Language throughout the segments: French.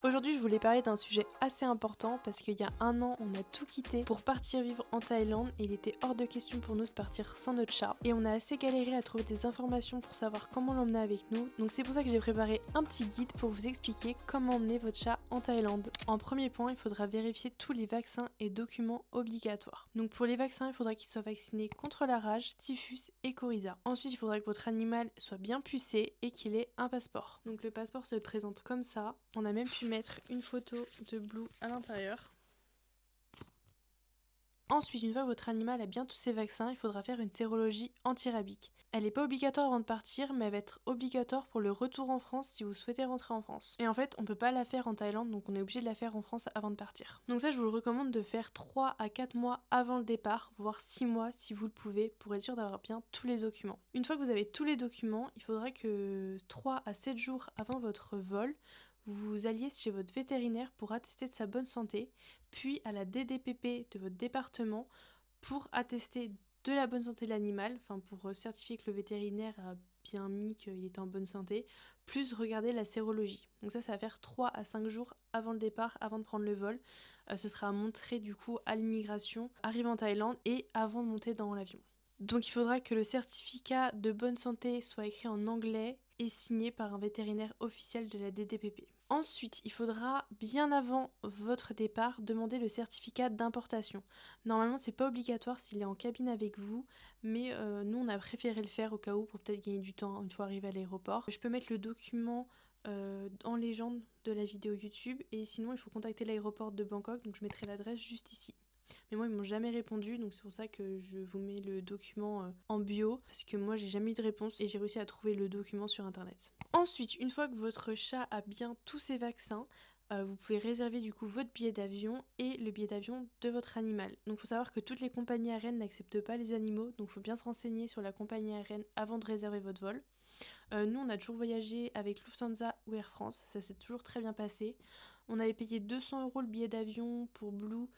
Aujourd'hui, je voulais parler d'un sujet assez important parce qu'il y a un an, on a tout quitté pour partir vivre en Thaïlande et il était hors de question pour nous de partir sans notre chat. Et on a assez galéré à trouver des informations pour savoir comment l'emmener avec nous. Donc c'est pour ça que j'ai préparé un petit guide pour vous expliquer comment emmener votre chat en Thaïlande. En premier point, il faudra vérifier tous les vaccins et documents obligatoires. Donc pour les vaccins, il faudra qu'il soit vacciné contre la rage, typhus et coryza. Ensuite, il faudra que votre animal soit bien pucé et qu'il ait un passeport. Donc le passeport se présente comme ça. On a même pu mettre une photo de Blue à l'intérieur. Ensuite, une fois que votre animal a bien tous ses vaccins, il faudra faire une sérologie antirabique. Elle n'est pas obligatoire avant de partir, mais elle va être obligatoire pour le retour en France si vous souhaitez rentrer en France. Et en fait, on peut pas la faire en Thaïlande, donc on est obligé de la faire en France avant de partir. Donc ça, je vous le recommande de faire 3 à 4 mois avant le départ, voire 6 mois si vous le pouvez, pour être sûr d'avoir bien tous les documents. Une fois que vous avez tous les documents, il faudra que 3 à 7 jours avant votre vol, vous alliez chez votre vétérinaire pour attester de sa bonne santé, puis à la DDPP de votre département pour attester de la bonne santé de l'animal, enfin pour certifier que le vétérinaire a bien mis qu'il était en bonne santé, plus regarder la sérologie. Donc ça va faire 3 à 5 jours avant le départ, avant de prendre le vol. Ce sera montré du coup à l'immigration, arrivé en Thaïlande et avant de monter dans l'avion. Donc il faudra que le certificat de bonne santé soit écrit en anglais et signé par un vétérinaire officiel de la DDPP. Ensuite, il faudra bien avant votre départ demander le certificat d'importation. Normalement, c'est pas obligatoire s'il est en cabine avec vous, mais nous on a préféré le faire au cas où pour peut-être gagner du temps une fois arrivé à l'aéroport. Je peux mettre le document en légende de la vidéo YouTube et sinon il faut contacter l'aéroport de Bangkok, donc je mettrai l'adresse juste ici. Mais moi, ils m'ont jamais répondu, donc c'est pour ça que je vous mets le document en bio, parce que moi, j'ai jamais eu de réponse et j'ai réussi à trouver le document sur internet. Ensuite, une fois que votre chat a bien tous ses vaccins, vous pouvez réserver du coup votre billet d'avion et le billet d'avion de votre animal. Donc il faut savoir que toutes les compagnies aériennes n'acceptent pas les animaux, donc il faut bien se renseigner sur la compagnie aérienne avant de réserver votre vol. Nous, on a toujours voyagé avec Lufthansa ou Air France, ça s'est toujours très bien passé. On avait payé 200 € le billet d'avion pour Blue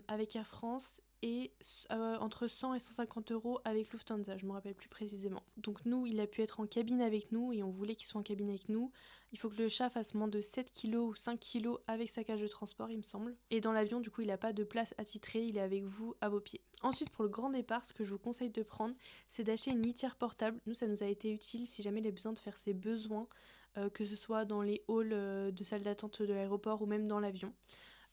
avec Air France et entre 100 et 150 € avec Lufthansa, je me rappelle plus précisément. Donc nous, il a pu être en cabine avec nous et on voulait qu'il soit en cabine avec nous. Il faut que le chat fasse moins de 7 kilos ou 5 kilos avec sa cage de transport, il me semble. Et dans l'avion, du coup, il n'a pas de place attitrée, il est avec vous à vos pieds. Ensuite, pour le grand départ, ce que je vous conseille de prendre, c'est d'acheter une litière portable. Nous, ça nous a été utile si jamais il a besoin de faire ses besoins, que ce soit dans les halls de salle d'attente de l'aéroport ou même dans l'avion.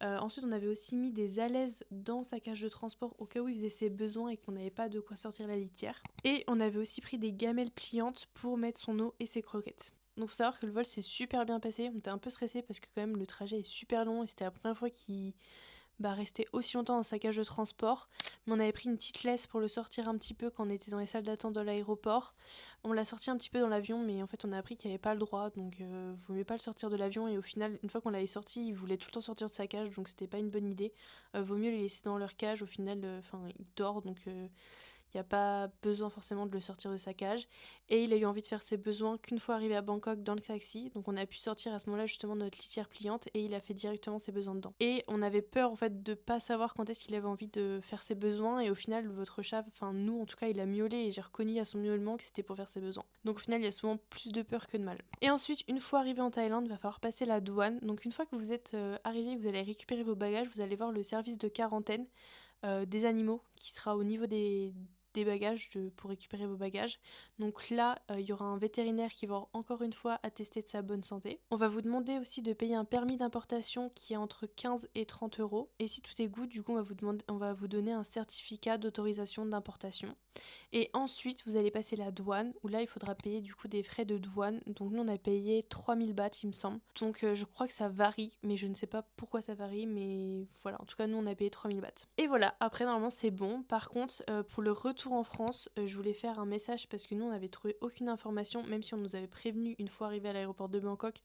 Ensuite, on avait aussi mis des alaises dans sa cage de transport au cas où il faisait ses besoins et qu'on n'avait pas de quoi sortir la litière. Et on avait aussi pris des gamelles pliantes pour mettre son eau et ses croquettes. Donc faut savoir que le vol s'est super bien passé, on était un peu stressé parce que quand même le trajet est super long et c'était la première fois qu'il restait aussi longtemps dans sa cage de transport. Mais on avait pris une petite laisse pour le sortir un petit peu quand on était dans les salles d'attente de l'aéroport. On l'a sorti un petit peu dans l'avion, mais en fait on a appris qu'il n'y avait pas le droit, donc vaut mieux pas le sortir de l'avion. Et au final, une fois qu'on l'avait sorti, il voulait tout le temps sortir de sa cage, donc c'était pas une bonne idée. Vaut mieux les laisser dans leur cage, au final, il dort, donc il n'y a pas besoin forcément de le sortir de sa cage. Et il a eu envie de faire ses besoins qu'une fois arrivé à Bangkok dans le taxi. Donc on a pu sortir à ce moment-là justement notre litière pliante et il a fait directement ses besoins dedans. Et on avait peur en fait de pas savoir quand est-ce qu'il avait envie de faire ses besoins. Et au final, votre chat, enfin nous en tout cas, il a miaulé et j'ai reconnu à son miaulement que c'était pour faire ses besoins. Donc au final, il y a souvent plus de peur que de mal. Et ensuite, une fois arrivé en Thaïlande, il va falloir passer la douane. Donc une fois que vous êtes arrivé et que vous allez récupérer vos bagages, vous allez voir le service de quarantaine des animaux qui sera au niveau des bagages pour récupérer vos bagages. Donc là, il y aura un vétérinaire qui va encore une fois attester de sa bonne santé. On va vous demander aussi de payer un permis d'importation qui est entre 15 et 30 €. Et si tout est good, du coup, on va vous donner un certificat d'autorisation d'importation. Et ensuite, vous allez passer la douane, où là, il faudra payer du coup des frais de douane. Donc nous, on a payé 3000 bahts, il me semble. Donc je crois que ça varie, mais je ne sais pas pourquoi ça varie, mais voilà. En tout cas, nous, on a payé 3000 bahts. Et voilà, après, normalement, c'est bon. Par contre, pour le retour en France, je voulais faire un message parce que nous, on n'avait trouvé aucune information, même si on nous avait prévenu une fois arrivé à l'aéroport de Bangkok.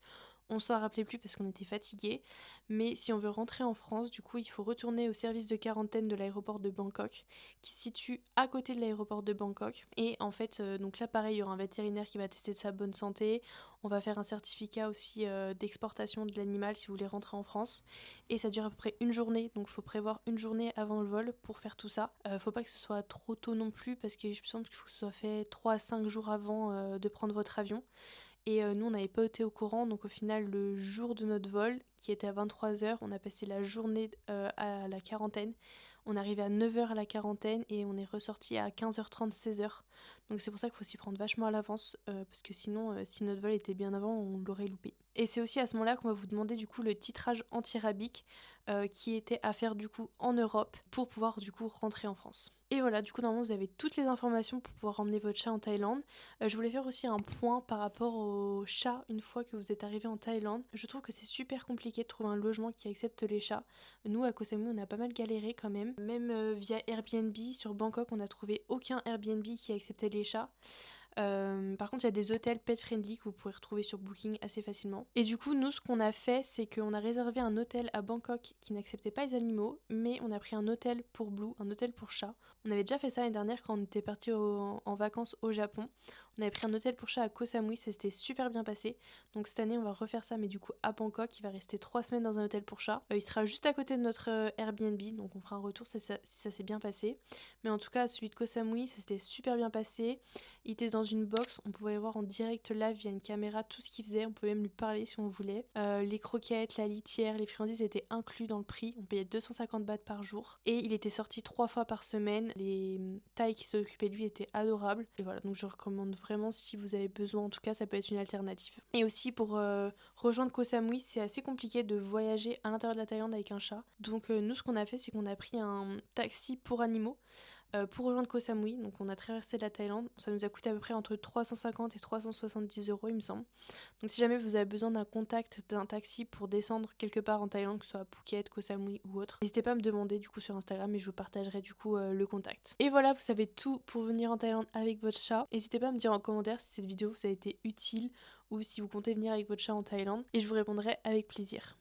On s'en rappelait plus parce qu'on était fatigués. Mais si on veut rentrer en France, du coup, il faut retourner au service de quarantaine de l'aéroport de Bangkok, qui se situe à côté de l'aéroport de Bangkok. Et en fait, donc là, pareil, il y aura un vétérinaire qui va tester de sa bonne santé. On va faire un certificat aussi d'exportation de l'animal si vous voulez rentrer en France. Et ça dure à peu près une journée, donc il faut prévoir une journée avant le vol pour faire tout ça. Faut pas que ce soit trop tôt non plus, parce que je me semble qu'il faut que ce soit fait 3 à 5 jours avant de prendre votre avion. Et nous on n'avait pas été au courant, donc au final le jour de notre vol qui était à 23h, on a passé la journée à la quarantaine. On est arrivé à 9h à la quarantaine et on est ressorti à 15h30, 16h. Donc c'est pour ça qu'il faut s'y prendre vachement à l'avance parce que sinon si notre vol était bien avant on l'aurait loupé. Et c'est aussi à ce moment-là qu'on va vous demander du coup le titrage anti-rabique qui était à faire du coup en Europe pour pouvoir du coup rentrer en France. Et voilà, du coup normalement vous avez toutes les informations pour pouvoir emmener votre chat en Thaïlande. Je voulais faire aussi un point par rapport au chat une fois que vous êtes arrivé en Thaïlande. Je trouve que c'est super compliqué de trouver un logement qui accepte les chats. Nous à Koh Samui on a pas mal galéré quand même. Même via Airbnb sur Bangkok on n'a trouvé aucun Airbnb qui acceptait les chats. Par contre, il y a des hôtels pet friendly que vous pouvez retrouver sur Booking assez facilement. Et du coup, nous, ce qu'on a fait, c'est qu'on a réservé un hôtel à Bangkok qui n'acceptait pas les animaux, mais on a pris un hôtel pour Blue, un hôtel pour chat. On avait déjà fait ça l'année dernière quand on était parti en vacances au Japon. On avait pris un hôtel pour chat à Koh Samui, ça s'était super bien passé. Donc cette année, on va refaire ça, mais du coup à Bangkok, il va rester 3 semaines dans un hôtel pour chat. Il sera juste à côté de notre Airbnb, donc on fera un retour si ça s'est bien passé. Mais en tout cas, celui de Koh Samui, ça s'était super bien passé. Il était dans une box, on pouvait voir en direct live via une caméra tout ce qu'il faisait, on pouvait même lui parler si on voulait. Les croquettes, la litière, les friandises étaient inclus dans le prix, on payait 250 bahts par jour. Et il était sorti 3 fois par semaine, les tailles qui s'occupaient de lui étaient adorables. Et voilà, donc je recommande vraiment si vous avez besoin, en tout cas ça peut être une alternative. Et aussi pour rejoindre Koh Samui, c'est assez compliqué de voyager à l'intérieur de la Thaïlande avec un chat. Donc nous ce qu'on a fait c'est qu'on a pris un taxi pour animaux. Pour rejoindre Koh Samui, donc on a traversé la Thaïlande, ça nous a coûté à peu près entre 350 et 370 euros il me semble. Donc si jamais vous avez besoin d'un contact d'un taxi pour descendre quelque part en Thaïlande, que ce soit à Phuket, Koh Samui ou autre, n'hésitez pas à me demander du coup sur Instagram et je vous partagerai du coup le contact. Et voilà, vous savez tout pour venir en Thaïlande avec votre chat. N'hésitez pas à me dire en commentaire si cette vidéo vous a été utile ou si vous comptez venir avec votre chat en Thaïlande et je vous répondrai avec plaisir.